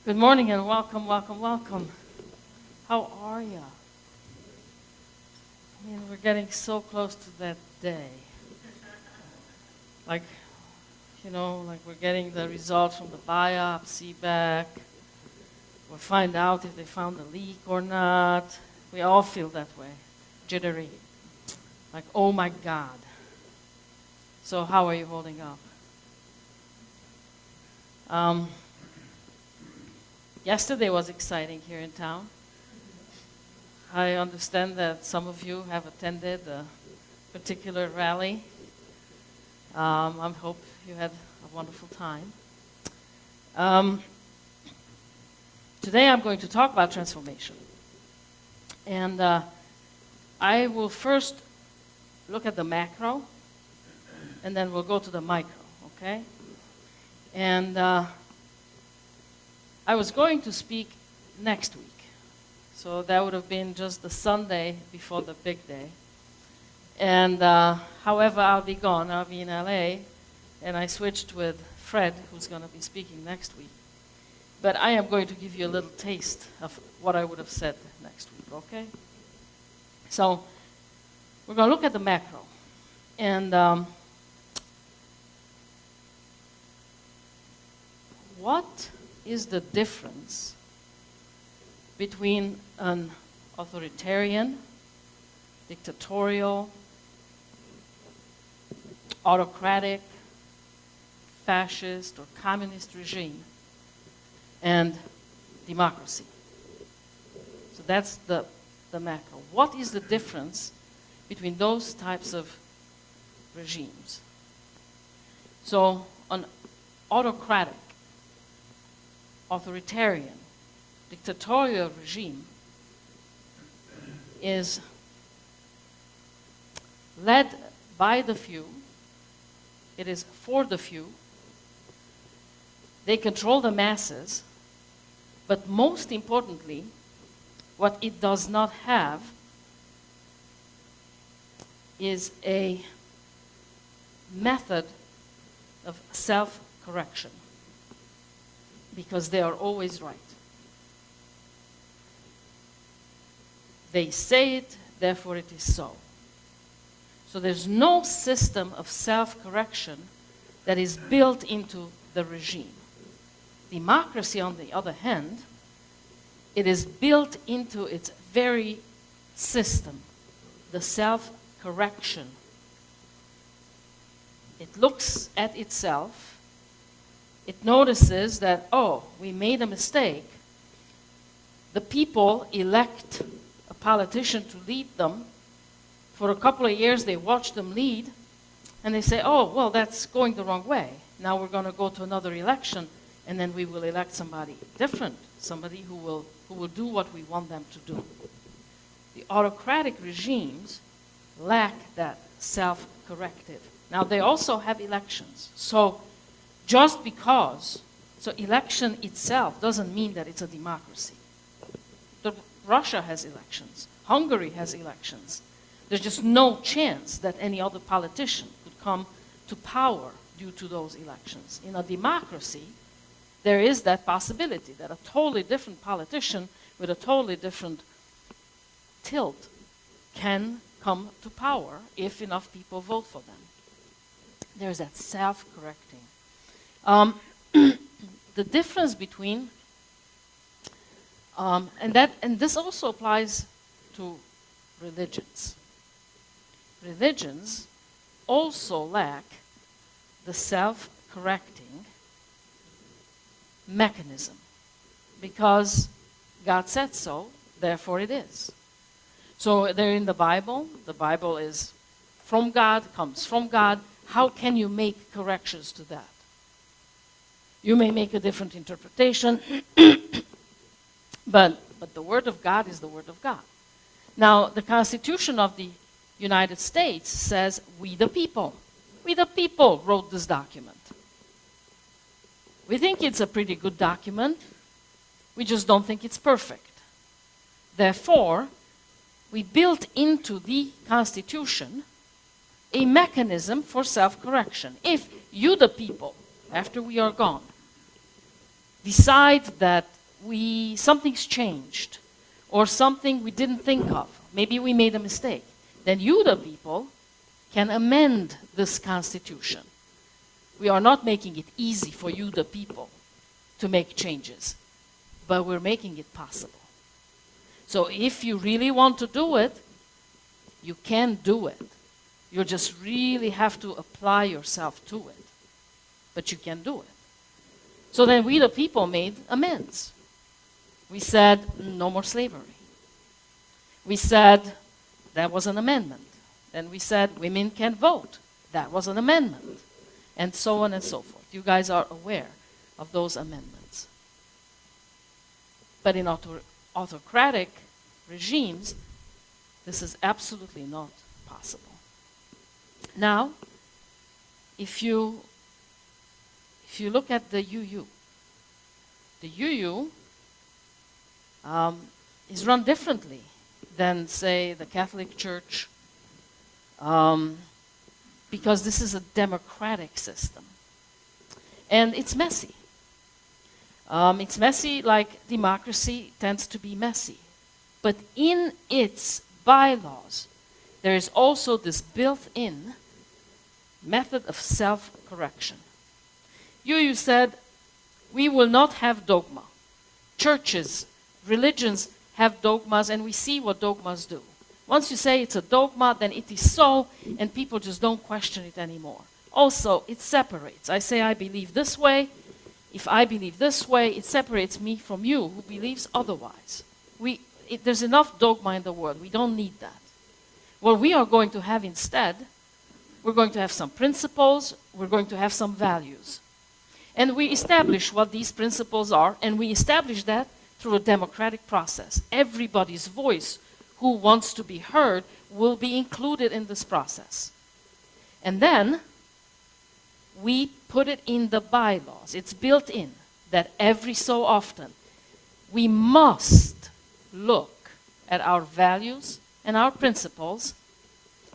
Good morning and welcome, welcome, welcome. How are you? I mean, we're getting so close to that day. Like, like we're getting the results from the biopsy back. We'll find out if they found a leak or not. We all feel that way, jittery. Like, oh my God. So how are you holding up? Yesterday was exciting here in town. I understand that some of you have attended a particular rally. I hope you had a wonderful time. Today I'm going to talk about transformation. And I will first look at the macro, and then we'll go to the micro, okay? And I was going to speak next week. So that would have been just the Sunday before the big day. And however, I'll be gone. I'll be in LA. And I switched with Fred, who's going to be speaking next week. But I am going to give you a little taste of what I would have said next week, okay? So we're going to look at the macro. And what is the difference between an authoritarian, dictatorial, autocratic, fascist, or communist regime and democracy? So that's the macro. What is the difference between those types of regimes? So an autocratic, authoritarian, dictatorial regime is led by the few. It is for the few. They control the masses, but most importantly, what it does not have is a method of self-correction, because they are always right. They say it, therefore it is so. So there's no system of self-correction that is built into the regime. Democracy, on the other hand, it is built into its very system, the self-correction. It looks at itself. It notices that, oh, we made a mistake. The people elect a politician to lead them. For a couple of years, they watch them lead, and they say, oh, well, that's going the wrong way. Now we're going to go to another election, and then we will elect somebody different, somebody who will do what we want them to do. The autocratic regimes lack that self-corrective. Now, they also have elections. So just because, so election itself doesn't mean that it's a democracy. Russia has elections. Hungary has elections. There's just no chance that any other politician could come to power due to those elections. In a democracy, there is that possibility that a totally different politician with a totally different tilt can come to power if enough people vote for them. There's that self-correcting. The difference between, and this also applies to religions. Religions also lack the self-correcting mechanism, because God said so, therefore it is. So they're in the Bible. The Bible is from God, comes from God. How can you make corrections to that? You may make a different interpretation, but the Word of God is the Word of God. Now, the Constitution of the United States says, we the people wrote this document. We think it's a pretty good document. We just don't think it's perfect. Therefore, we built into the Constitution a mechanism for self-correction. If you, the people, after we are gone, decide that something's changed or something we didn't think of, maybe we made a mistake, then you, the people, can amend this Constitution. We are not making it easy for you, the people, to make changes, but we're making it possible. So if you really want to do it, you can do it. You just really have to apply yourself to it. But you can do it. So then we, the people, made amends. We said, no more slavery. We said, that was an amendment. Then we said, women can vote. That was an amendment. And so on and so forth. You guys are aware of those amendments. But in autocratic regimes, this is absolutely not possible. Now, if you look at the UU is run differently than, say, the Catholic Church, because this is a democratic system. And it's messy. It's messy like democracy tends to be messy. But in its bylaws, there is also this built-in method of self-correction. You said, we will not have dogma. Churches, religions have dogmas, and we see what dogmas do. Once you say it's a dogma, then it is so, and people just don't question it anymore. Also, it separates. I say I believe this way. If I believe this way, it separates me from you who believes otherwise. There's enough dogma in the world. We don't need that. What we are going to have instead, we're going to have some principles, we're going to have some values. And we establish what these principles are, and we establish that through a democratic process. Everybody's voice who wants to be heard will be included in this process. And then we put it in the bylaws. It's built in that every so often we must look at our values and our principles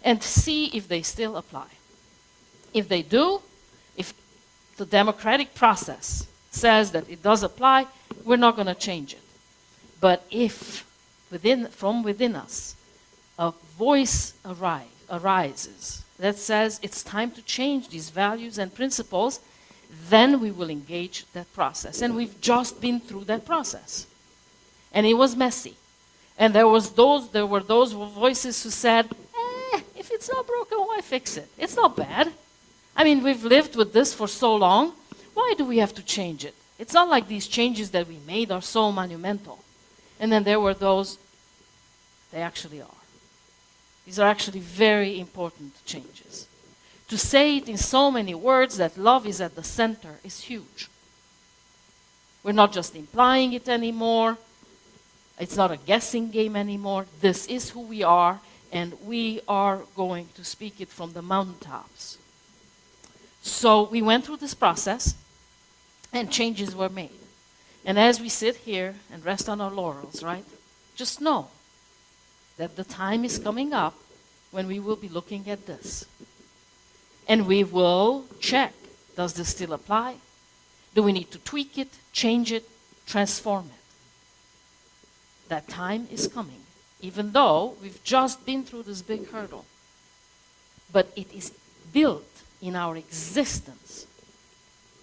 and see if they still apply. If they do, if the democratic process says that it does apply, we're not going to change it. But if from within us a voice arises that says it's time to change these values and principles, then we will engage that process. And we've just been through that process. And it was messy. And there were those voices who said, if it's not broken, why fix it? It's not bad. I mean, we've lived with this for so long. Why do we have to change it? It's not like these changes that we made are so monumental. And then there were those, they actually are. These are actually very important changes. To say it in so many words that love is at the center is huge. We're not just implying it anymore. It's not a guessing game anymore. This is who we are, and we are going to speak it from the mountaintops. So we went through this process, and changes were made. And as we sit here and rest on our laurels, right, just know that the time is coming up when we will be looking at this. And we will check, does this still apply? Do we need to tweak it, change it, transform it? That time is coming, even though we've just been through this big hurdle. But it is built in our existence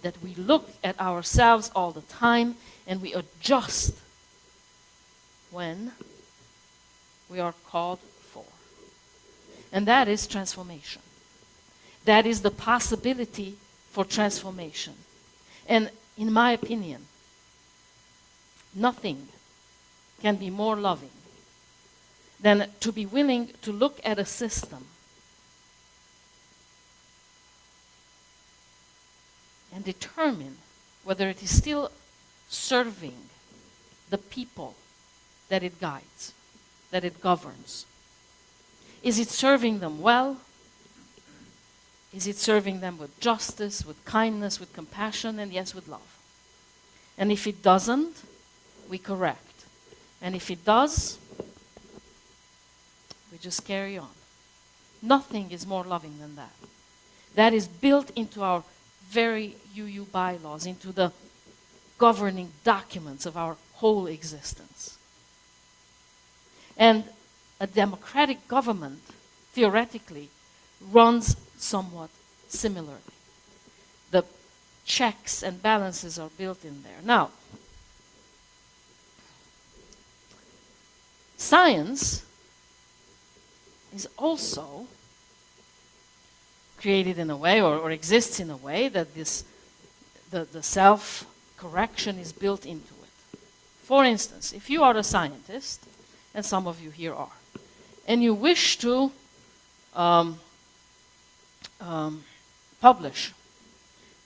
that we look at ourselves all the time and we adjust when we are called for. And that is transformation. That is the possibility for transformation. And in my opinion, nothing can be more loving than to be willing to look at a system and determine whether it is still serving the people that it guides, that it governs. Is it serving them well? Is it serving them with justice, with kindness, with compassion, and yes, with love? And if it doesn't, we correct. And if it does, we just carry on. Nothing is more loving than that. That is built into our very UU bylaws, into the governing documents of our whole existence. And a democratic government, theoretically, runs somewhat similarly. The checks and balances are built in there. Now, science is also created in a way, or exists in a way, that the self-correction is built into it. For instance, if you are a scientist, and some of you here are, and you wish to publish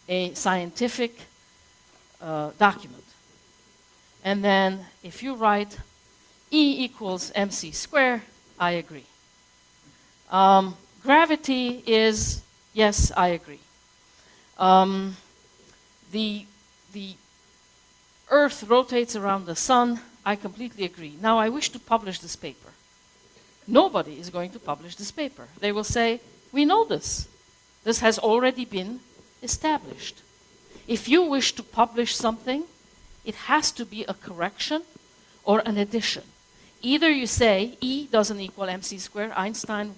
a scientific document, and then if you write E equals mc squared, I agree. Gravity is, yes, I agree. The Earth rotates around the sun, I completely agree. Now I wish to publish this paper. Nobody is going to publish this paper. They will say, we know this. This has already been established. If you wish to publish something, it has to be a correction or an addition. Either you say E doesn't equal mc squared, Einstein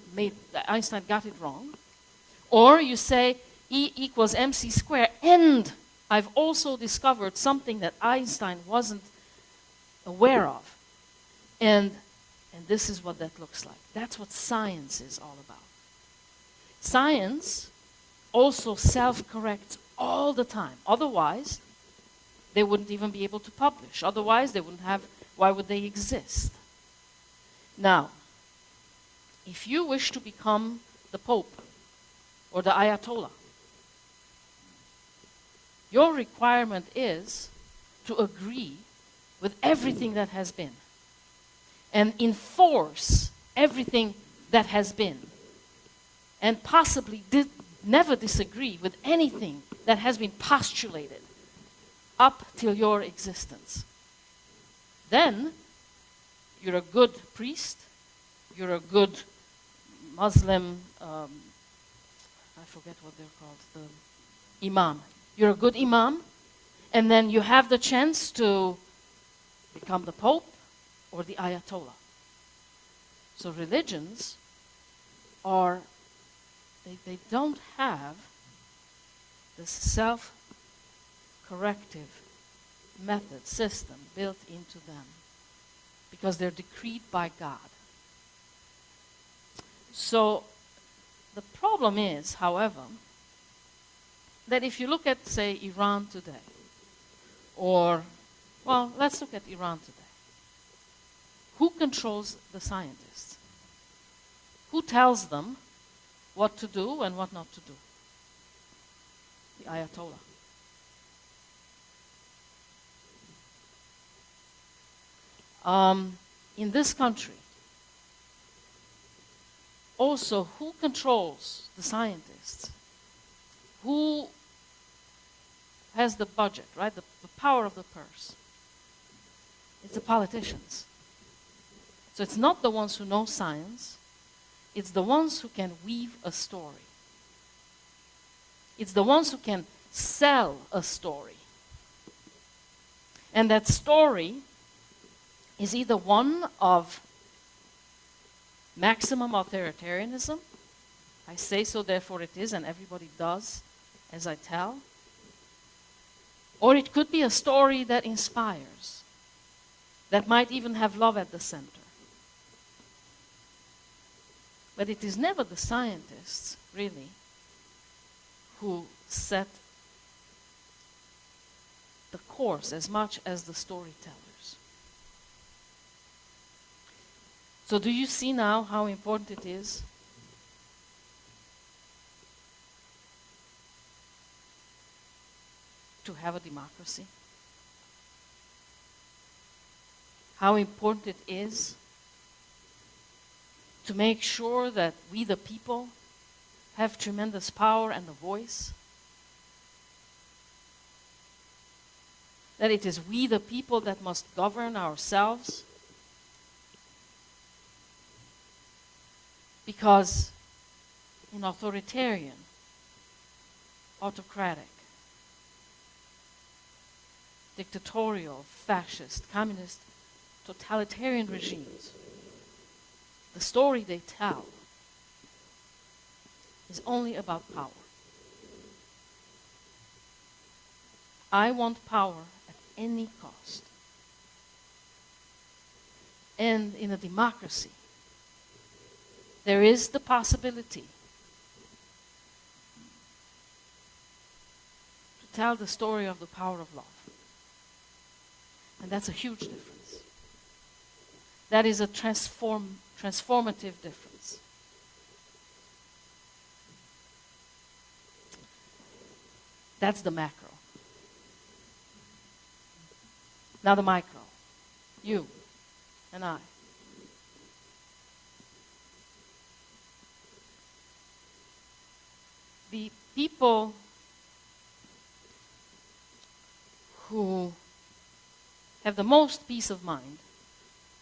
got it wrong, or you say E equals mc squared, and I've also discovered something that Einstein wasn't aware of. And this is what that looks like. That's what science is all about. Science also self-corrects all the time. Otherwise, they wouldn't even be able to publish. Otherwise, they wouldn't have, why would they exist? Now, if you wish to become the Pope or the Ayatollah, your requirement is to agree with everything that has been and enforce everything that has been, and possibly never disagree with anything that has been postulated up till your existence. Then you're a good priest, you're a good Muslim, I forget what they're called, the imam. You're a good imam, and then you have the chance to become the Pope or the Ayatollah. So religions are, they don't have this self-corrective method, system built into them, because they're decreed by God. So the problem is, however, that if you look at, say, Iran today, or, well, let's look at Iran today. Who controls the scientists? Who tells them what to do and what not to do? The Ayatollah. In this country, also, who controls the scientists? Who has the budget, right? The power of the purse. It's the politicians. So it's not the ones who know science. It's the ones who can weave a story. It's the ones who can sell a story. And that story is either one of maximum authoritarianism. I say so, therefore it is, and everybody does as I tell. Or it could be a story that inspires, that might even have love at the center. But it is never the scientists, really, who set the course as much as the storytellers. So do you see now how important it is to have a democracy? How important it is to make sure that we, the people, have tremendous power and a voice? That it is we, the people, that must govern ourselves? Because in authoritarian, autocratic, dictatorial, fascist, communist, totalitarian regimes, the story they tell is only about power. I want power at any cost. And in a democracy, there is the possibility to tell the story of the power of love. And that's a huge difference. That is a transformative difference. That's the macro. Now the micro. You and I. The people who have the most peace of mind,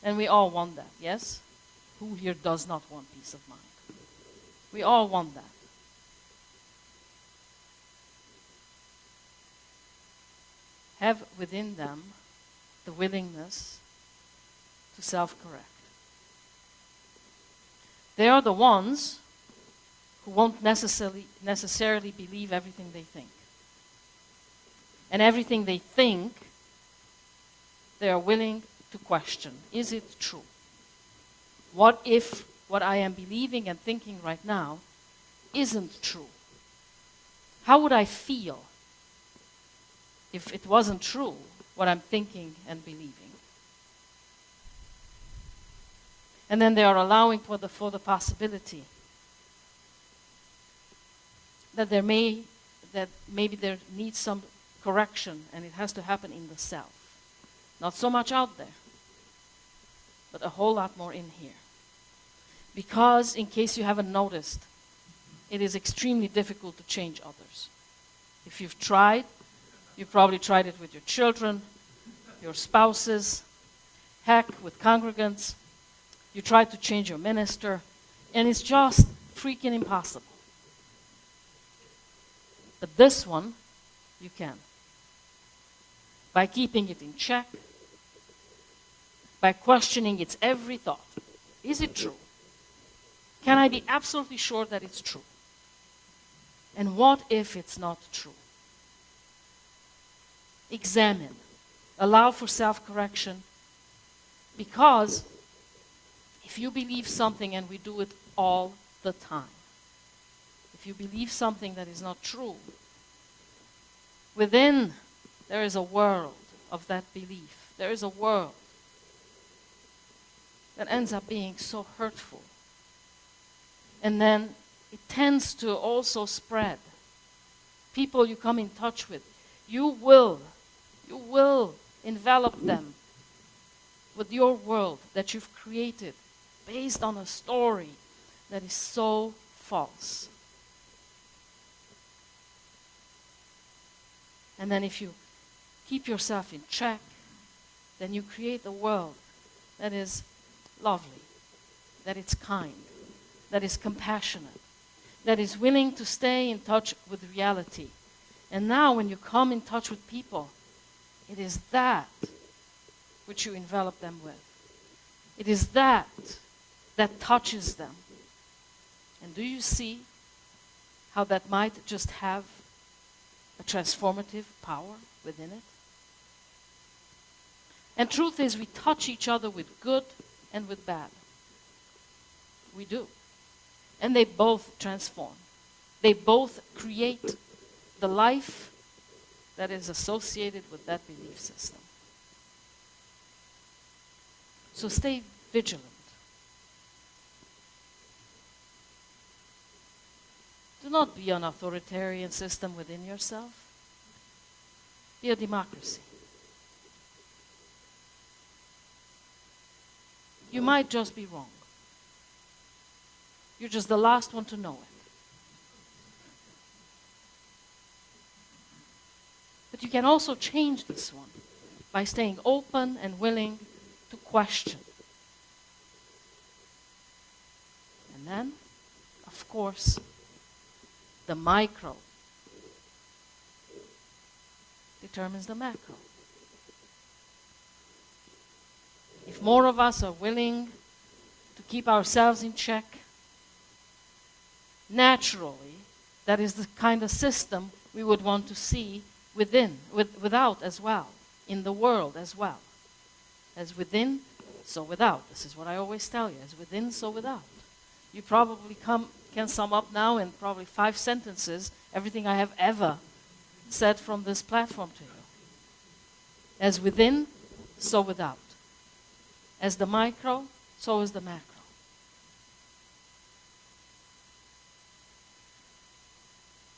and we all want that, yes? Who here does not want peace of mind? We all want that. Have within them the willingness to self-correct. They are the ones who won't necessarily believe everything they think. And everything they think, they are willing to question. Is it true? What if what I am believing and thinking right now isn't true? How would I feel if it wasn't true, what I'm thinking and believing? And then they are allowing for the possibility that maybe there needs some correction, and it has to happen in the self. Not so much out there, but a whole lot more in here. Because, in case you haven't noticed, it is extremely difficult to change others. If you've tried, you've probably tried it with your children, your spouses, heck, with congregants. You tried to change your minister, and it's just freaking impossible. But this one, you can. By keeping it in check, by questioning its every thought. Is it true? Can I be absolutely sure that it's true? And what if it's not true? Examine. Allow for self-correction. Because if you believe something, and we do it all the time, if you believe something that is not true, within there is a world of that belief. There is a world that ends up being so hurtful. And then it tends to also spread. People you come in touch with, you will envelop them with your world that you've created based on a story that is so false. And then if you keep yourself in check, then you create a world that is lovely, that is kind, that is compassionate, that is willing to stay in touch with reality. And now when you come in touch with people, it is that which you envelop them with. It is that touches them. And do you see how that might just have a transformative power within it? And truth is, we touch each other with good and with bad. We do. And they both transform. They both create the life that is associated with that belief system. So stay vigilant. Do not be an authoritarian system within yourself. Be a democracy. You might just be wrong. You're just the last one to know it. But you can also change this one by staying open and willing to question. And then, of course, the micro determines the macro. if more of us are willing to keep ourselves in check, naturally, that is the kind of system we would want to see without as well, in the world as well. As within, so without. This is what I always tell you, as within, so without. You probably can sum up now in probably 5 sentences everything I have ever said from this platform to you. As within, so without. As the micro, so is the macro.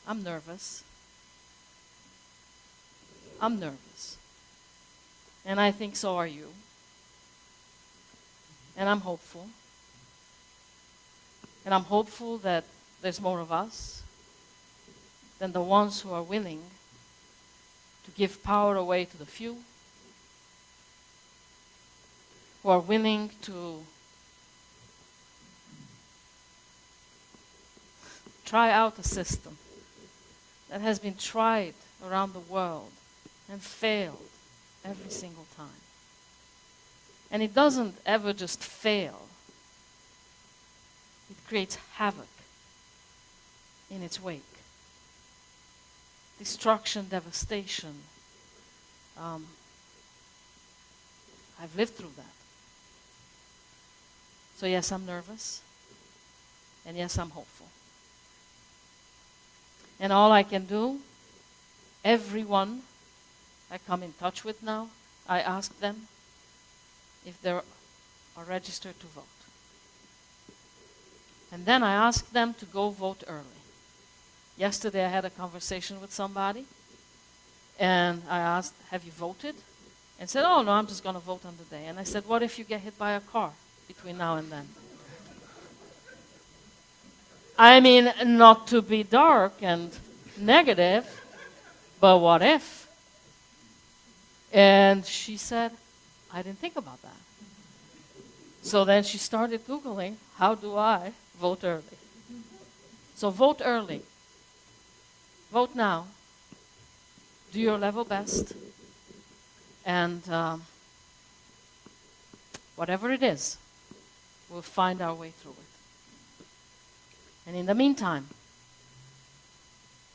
I'm nervous. I'm nervous. And I think so are you. And I'm hopeful. And I'm hopeful that there's more of us than the ones who are willing to give power away to the few, who are willing to try out a system that has been tried around the world and failed every single time. And it doesn't ever just fail. It creates havoc in its wake. Destruction, devastation. I've lived through that. So yes, I'm nervous. And yes, I'm hopeful. And all I can do, everyone I come in touch with now, I ask them if they are registered to vote. And then I ask them to go vote early. Yesterday I had a conversation with somebody, and I asked, have you voted? And said, oh no, I'm just going to vote on the day. And I said, what if you get hit by a car between now and then? I mean, not to be dark and negative, but what if? And she said, I didn't think about that. So then she started Googling, how do I vote early? So vote early. Vote now. Do your level best. And whatever it is, we'll find our way through it. And in the meantime,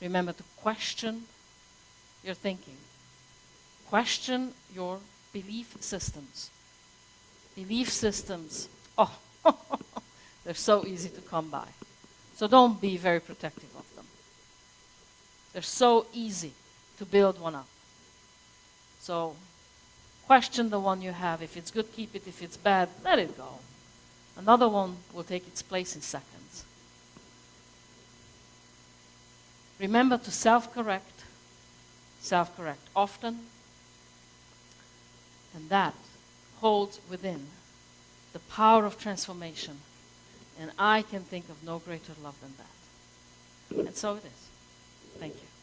remember to question your thinking. Question your belief systems. Belief systems, oh, they're so easy to come by. So don't be very protective of them. They're so easy to build one up. So question the one you have. If it's good, keep it. If it's bad, let it go. Another one will take its place in seconds. Remember to self-correct often, and that holds within the power of transformation, and I can think of no greater love than that. And so it is. Thank you.